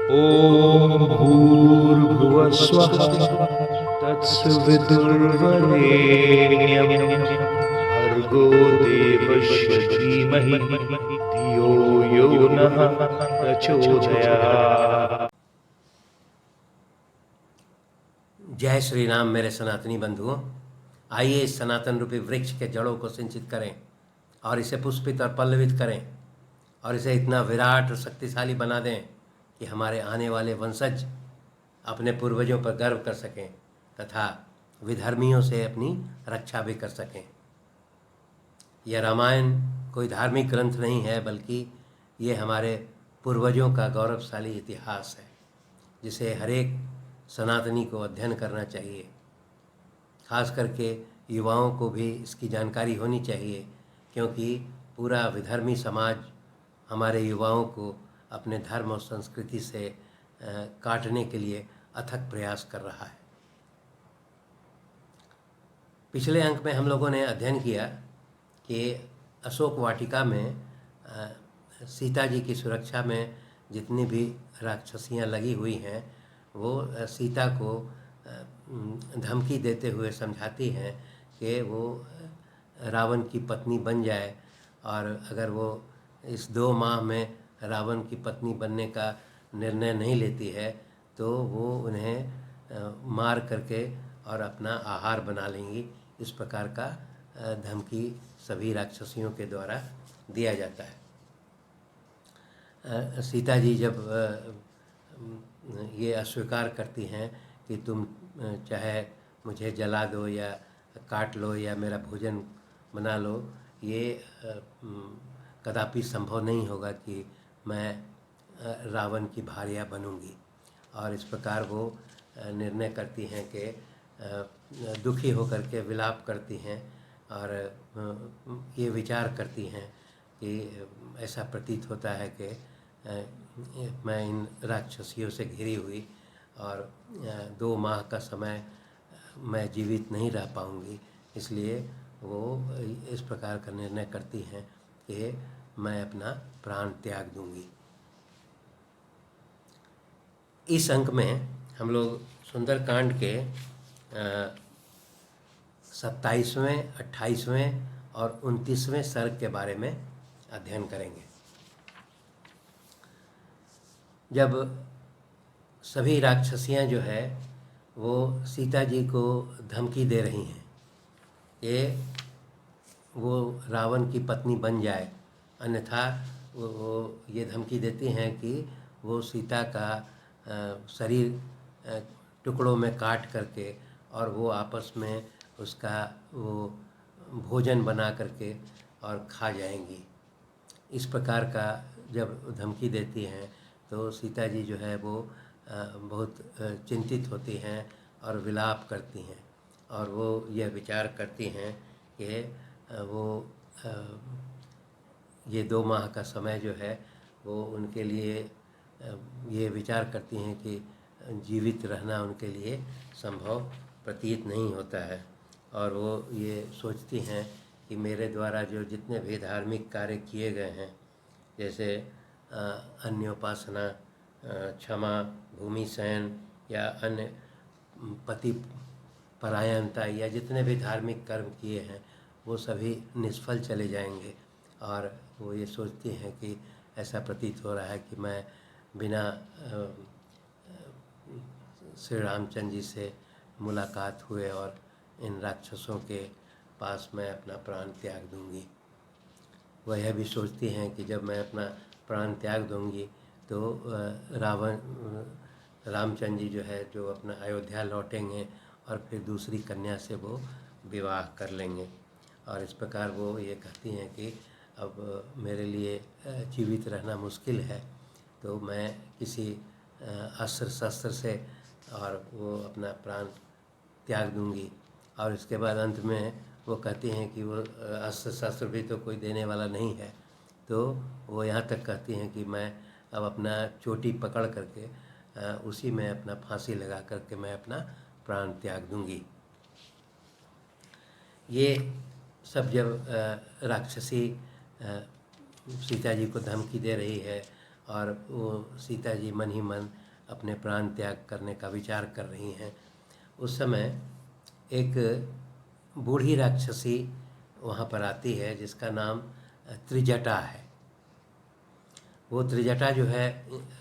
ॐ भूर्भुवः स्वः तत्सवितुर्वरेण्यं भर्गो देवस्य धीमहि धियो यो नः प्रचोदयात्। जय श्री राम मेरे सनातनी बंधुओं। आइए इस सनातन रूपी वृक्ष के जड़ों को सिंचित करें और इसे पुष्पित और पल्लवित करें और इसे इतना विराट और शक्तिशाली बना दें कि हमारे आने वाले वंशज अपने पूर्वजों पर गर्व कर सकें तथा विधर्मियों से अपनी रक्षा भी कर सकें। यह रामायण कोई धार्मिक ग्रंथ नहीं है, बल्कि ये हमारे पूर्वजों का गौरवशाली इतिहास है, जिसे हरेक सनातनी को अध्ययन करना चाहिए। खास करके युवाओं को भी इसकी जानकारी होनी चाहिए, क्योंकि पूरा विधर्मी समाज हमारे युवाओं को अपने धर्म और संस्कृति से काटने के लिए अथक प्रयास कर रहा है। पिछले अंक में हम लोगों ने अध्ययन किया कि अशोक वाटिका में सीता जी की सुरक्षा में जितनी भी राक्षसियाँ लगी हुई हैं, वो सीता को धमकी देते हुए समझाती हैं कि वो रावण की पत्नी बन जाए, और अगर वो इस 2 माह में रावण की पत्नी बनने का निर्णय नहीं लेती है तो वो उन्हें मार करके और अपना आहार बना लेंगी। इस प्रकार का धमकी सभी राक्षसियों के द्वारा दिया जाता है। सीता जी जब ये अस्वीकार करती हैं कि तुम चाहे मुझे जला दो या काट लो या मेरा भोजन बना लो, ये कदापि संभव नहीं होगा कि मैं रावण की भार्या बनूंगी। और इस प्रकार वो निर्णय करती हैं कि दुखी होकर के विलाप करती हैं और ये विचार करती हैं कि ऐसा प्रतीत होता है कि मैं इन राक्षसियों से घिरी हुई और 2 माह का समय मैं जीवित नहीं रह पाऊंगी, इसलिए वो इस प्रकार का निर्णय करती हैं कि मैं अपना प्राण त्याग दूंगी। इस अंक में हम लोग सुंदरकांड के 27वें, 28वें और 29वें सर्ग के बारे में अध्ययन करेंगे। जब सभी राक्षसियाँ जो है वो सीता जी को धमकी दे रही हैं कि वो रावण की पत्नी बन जाए, अन्यथा वो ये धमकी देती हैं कि वो सीता का शरीर टुकड़ों में काट करके और वो आपस में उसका वो भोजन बना करके और खा जाएंगी। इस प्रकार का जब धमकी देती हैं तो सीता जी जो है वो बहुत चिंतित होती हैं और विलाप करती हैं, और वो यह विचार करती हैं कि वो ये 2 माह का समय जो है वो उनके लिए ये विचार करती हैं कि जीवित रहना उनके लिए संभव प्रतीत नहीं होता है, और वो ये सोचती हैं कि मेरे द्वारा जो जितने भी धार्मिक कार्य किए गए हैं, जैसे अन्योपासना, क्षमा, भूमि शयन या अन्य पति परायणता या जितने भी धार्मिक कर्म किए हैं वो सभी निष्फल चले जाएंगे। और वो ये सोचती हैं कि ऐसा प्रतीत हो रहा है कि मैं बिना श्री रामचंद्र जी से मुलाकात हुए और इन राक्षसों के पास मैं अपना प्राण त्याग दूंगी। वह यह भी सोचती हैं कि जब मैं अपना प्राण त्याग दूंगी तो रामचंद्र जी जो है जो अपना अयोध्या लौटेंगे और फिर दूसरी कन्या से वो विवाह कर लेंगे। और इस प्रकार वो ये कहती हैं कि अब मेरे लिए जीवित रहना मुश्किल है, तो मैं किसी अस्त्र शस्त्र से और वो अपना प्राण त्याग दूंगी। और इसके बाद अंत में वो कहती हैं कि वो अस्त्र शस्त्र भी तो कोई देने वाला नहीं है, तो वो यहाँ तक कहती हैं कि मैं अब अपना चोटी पकड़ करके उसी में अपना फांसी लगा करके मैं अपना प्राण त्याग दूंगी। ये सब जब राक्षसी सीता जी को धमकी दे रही है और वो सीता जी मन ही मन अपने प्राण त्याग करने का विचार कर रही हैं। उस समय एक बूढ़ी राक्षसी वहाँ पर आती है जिसका नाम त्रिजटा है। वो त्रिजटा जो है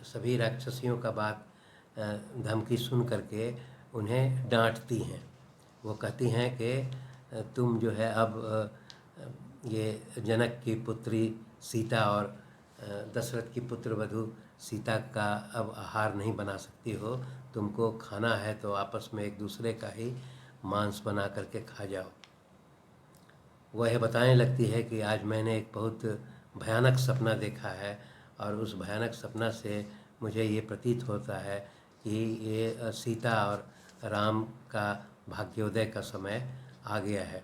सभी राक्षसियों का बात धमकी सुन करके उन्हें डांटती हैं। वो कहती हैं कि तुम जो है अब ये जनक की पुत्री सीता और दशरथ की पुत्र वधू सीता का अब आहार नहीं बना सकती हो। तुमको खाना है तो आपस में एक दूसरे का ही मांस बना करके खा जाओ। वह बताने लगती है कि आज मैंने एक बहुत भयानक सपना देखा है और उस भयानक सपना से मुझे ये प्रतीत होता है कि ये सीता और राम का भाग्योदय का समय आ गया है।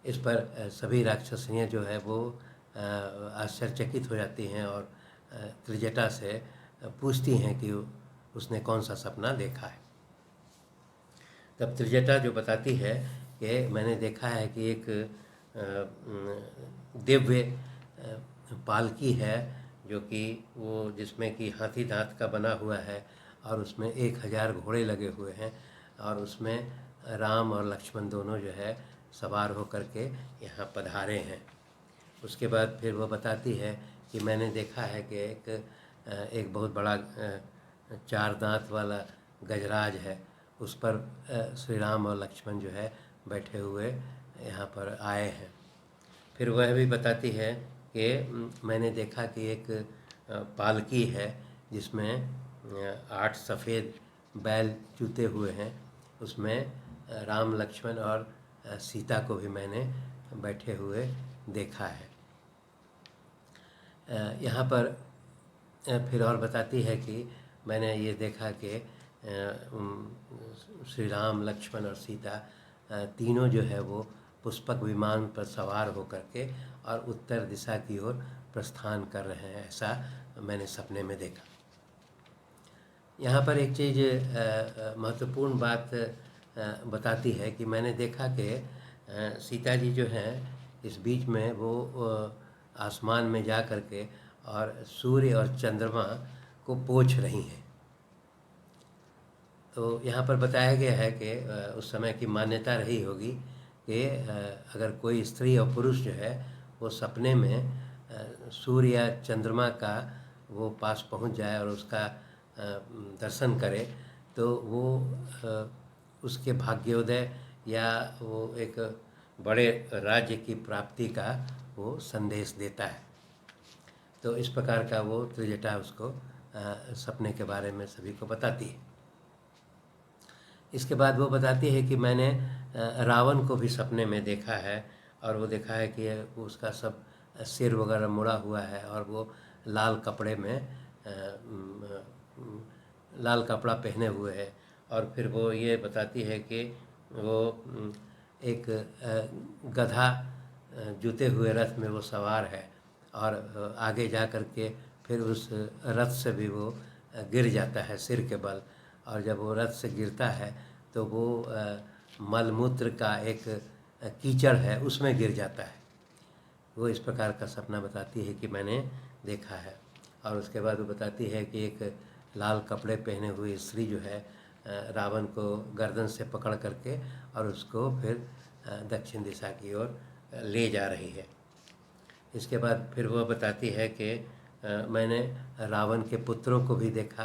इस पर सभी राक्षसियाँ जो है वो आश्चर्यचकित हो जाती हैं और त्रिजटा से पूछती हैं कि उसने कौन सा सपना देखा है। तब त्रिजटा जो बताती है कि मैंने देखा है कि एक दिव्य पालकी है जो कि वो जिसमें कि हाथी दांत का बना हुआ है और उसमें 1000 घोड़े लगे हुए हैं और उसमें राम और लक्ष्मण दोनों जो है सवार होकर के यहाँ पधारे हैं। उसके बाद फिर वो बताती है कि मैंने देखा है कि एक बहुत बड़ा 4 दांत वाला गजराज है, उस पर श्री राम और लक्ष्मण जो है बैठे हुए यहाँ पर आए हैं। फिर वह भी बताती है कि मैंने देखा कि एक पालकी है जिसमें 8 सफ़ेद बैल जूते हुए हैं, उसमें राम लक्ष्मण और सीता को भी मैंने बैठे हुए देखा है। यहाँ पर फिर और बताती है कि मैंने ये देखा कि श्री राम लक्ष्मण और सीता तीनों जो है वो पुष्पक विमान पर सवार होकर के और उत्तर दिशा की ओर प्रस्थान कर रहे हैं, ऐसा मैंने सपने में देखा। यहाँ पर एक चीज़ महत्वपूर्ण बात बताती है कि मैंने देखा कि सीता जी जो हैं इस बीच में वो आसमान में जा कर के और सूर्य और चंद्रमा को पोंछ रही हैं। तो यहाँ पर बताया गया है कि उस समय की मान्यता रही होगी कि अगर कोई स्त्री और पुरुष जो है वो सपने में सूर्य या चंद्रमा का वो पास पहुँच जाए और उसका दर्शन करे तो वो उसके भाग्योदय या वो एक बड़े राज्य की प्राप्ति का वो संदेश देता है। तो इस प्रकार का वो त्रिजटा उसको सपने के बारे में सभी को बताती है। इसके बाद वो बताती है कि मैंने रावण को भी सपने में देखा है और वो देखा है कि उसका सब सिर वगैरह मुड़ा हुआ है और वो लाल कपड़े में लाल कपड़ा पहने हुए है। और फिर वो ये बताती है कि वो एक गधा जूते हुए रथ में वो सवार है और आगे जा कर के फिर उस रथ से भी वो गिर जाता है सिर के बल, और जब वो रथ से गिरता है तो वो मलमूत्र का एक कीचड़ है उसमें गिर जाता है। वो इस प्रकार का सपना बताती है कि मैंने देखा है। और उसके बाद वो बताती है कि एक लाल कपड़े पहने हुई स्त्री जो है रावण को गर्दन से पकड़ करके और उसको फिर दक्षिण दिशा की ओर ले जा रही है। इसके बाद फिर वह बताती है कि मैंने रावण के पुत्रों को भी देखा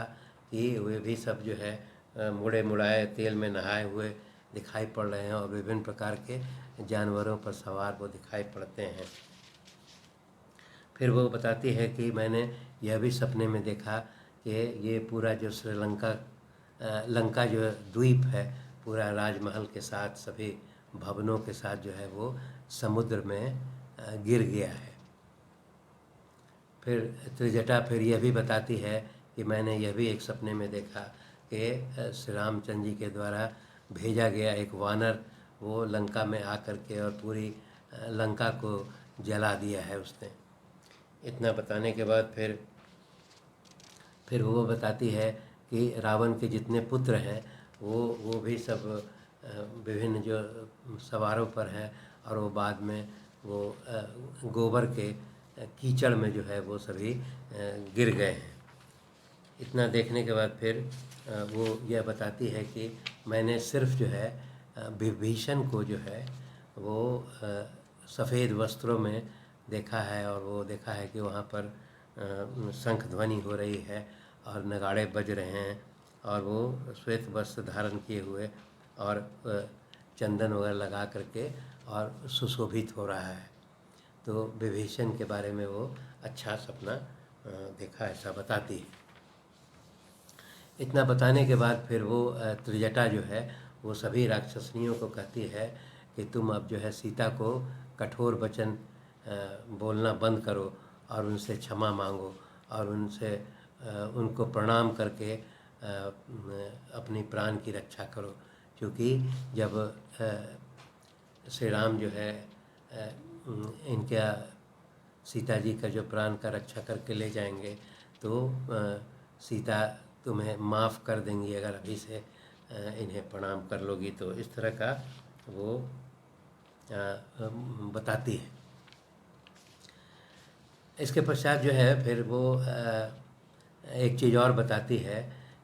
कि वे भी सब जो है मुड़े मुड़ाए तेल में नहाए हुए दिखाई पड़ रहे हैं और विभिन्न प्रकार के जानवरों पर सवार वो दिखाई पड़ते हैं। फिर वो बताती है कि मैंने यह भी सपने में देखा कि ये पूरा जो श्रीलंका लंका जो द्वीप है पूरा राजमहल के साथ सभी भवनों के साथ जो है वो समुद्र में गिर गया है। फिर त्रिजटा फिर यह भी बताती है कि मैंने यह भी एक सपने में देखा कि श्री रामचंद्र जी के द्वारा भेजा गया एक वानर वो लंका में आकर के और पूरी लंका को जला दिया है उसने। इतना बताने के बाद फिर वो बताती है कि रावण के जितने पुत्र हैं वो भी सब विभिन्न जो सवारों पर हैं और वो बाद में वो गोबर के कीचड़ में जो है वो सभी गिर गए हैं। इतना देखने के बाद फिर वो यह बताती है कि मैंने सिर्फ जो है विभीषण को जो है वो सफ़ेद वस्त्रों में देखा है, और वो देखा है कि वहाँ पर शंख ध्वनि हो रही है और नगाड़े बज रहे हैं, और वो श्वेत वस्त्र धारण किए हुए और चंदन वगैरह लगा करके और सुशोभित हो रहा है। तो विभीषण के बारे में वो अच्छा सपना देखा, ऐसा बताती है। इतना बताने के बाद फिर वो त्रिजटा जो है वो सभी राक्षसनियों को कहती है कि तुम अब जो है सीता को कठोर वचन बोलना बंद करो और उनसे क्षमा मांगो और उनसे उनको प्रणाम करके अपनी प्राण की रक्षा करो, क्योंकि जब श्री राम जो है इनका सीता जी का जो प्राण का रक्षा करके ले जाएंगे तो सीता तुम्हें माफ़ कर देंगी अगर अभी से इन्हें प्रणाम कर लोगी। तो इस तरह का वो बताती है। इसके पश्चात जो है फिर वो एक चीज़ और बताती है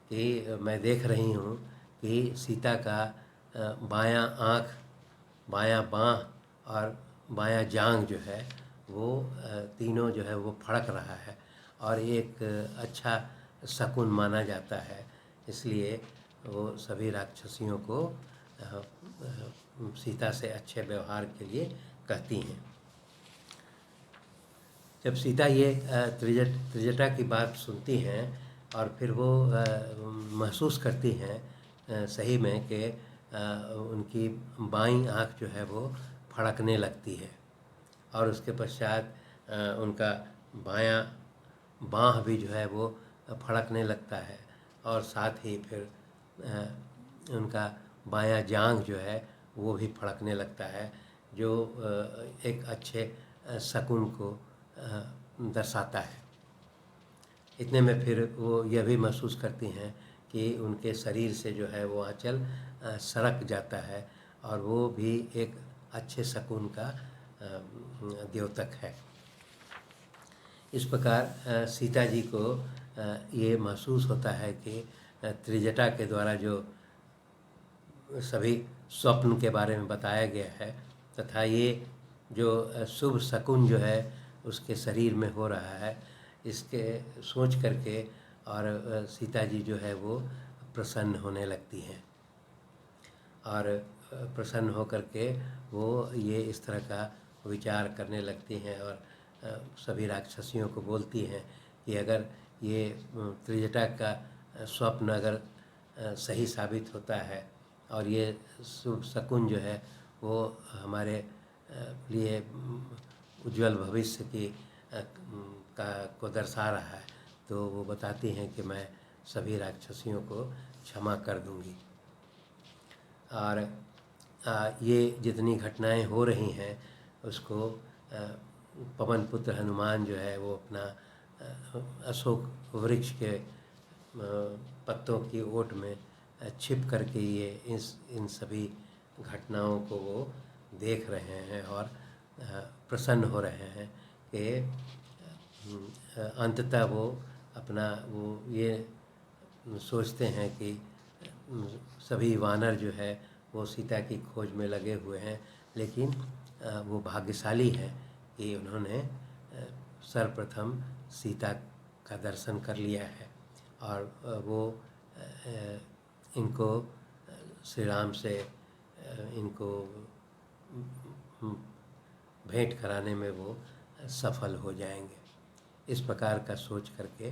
कि मैं देख रही हूँ कि सीता का बायां आँख, बायां बाँह और बायां जांघ जो है वो तीनों जो है वो फड़क रहा है, और एक अच्छा शकुन माना जाता है। इसलिए वो सभी राक्षसियों को सीता से अच्छे व्यवहार के लिए कहती हैं। जब सीता ये त्रिजटा की बात सुनती हैं और फिर वो महसूस करती हैं सही में कि उनकी बाईं आँख जो है वो फड़कने लगती है, और उसके पश्चात उनका बायां बाँह भी जो है वो फड़कने लगता है, और साथ ही फिर उनका बायां जांघ जो है वो भी फड़कने लगता है, जो एक अच्छे शकुन को दर्शाता है। इतने में फिर वो यह भी महसूस करती हैं कि उनके शरीर से जो है वो आंचल सरक जाता है, और वो भी एक अच्छे शकुन का द्योतक है। इस प्रकार सीता जी को ये महसूस होता है कि त्रिजटा के द्वारा जो सभी स्वप्न के बारे में बताया गया है तथा ये जो शुभ शकुन जो है उसके शरीर में हो रहा है, इसके सोच करके और सीता जी जो है वो प्रसन्न होने लगती हैं, और प्रसन्न होकर के वो ये इस तरह का विचार करने लगती हैं और सभी राक्षसियों को बोलती हैं कि अगर ये त्रिजटा का स्वप्न अगर सही साबित होता है और ये शुभ शकुन जो है वो हमारे लिए उज्जवल भविष्य की को दर्शा रहा है, तो वो बताती हैं कि मैं सभी राक्षसियों को क्षमा कर दूंगी। और ये जितनी घटनाएं हो रही हैं उसको पवन पुत्र हनुमान जो है वो अपना अशोक वृक्ष के पत्तों की ओट में छिप करके ये इन सभी घटनाओं को वो देख रहे हैं और प्रसन्न हो रहे हैं कि अंततः वो अपना वो ये सोचते हैं कि सभी वानर जो है वो सीता की खोज में लगे हुए हैं, लेकिन वो भाग्यशाली हैं कि उन्होंने सर्वप्रथम सीता का दर्शन कर लिया है, और वो इनको श्री राम से इनको भेंट कराने में वो सफल हो जाएंगे। इस प्रकार का सोच करके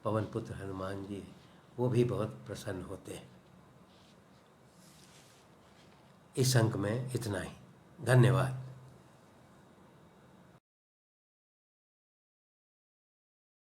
पवन पुत्र हनुमान जी वो भी बहुत प्रसन्न होते हैं। इस अंक में इतना ही। धन्यवाद।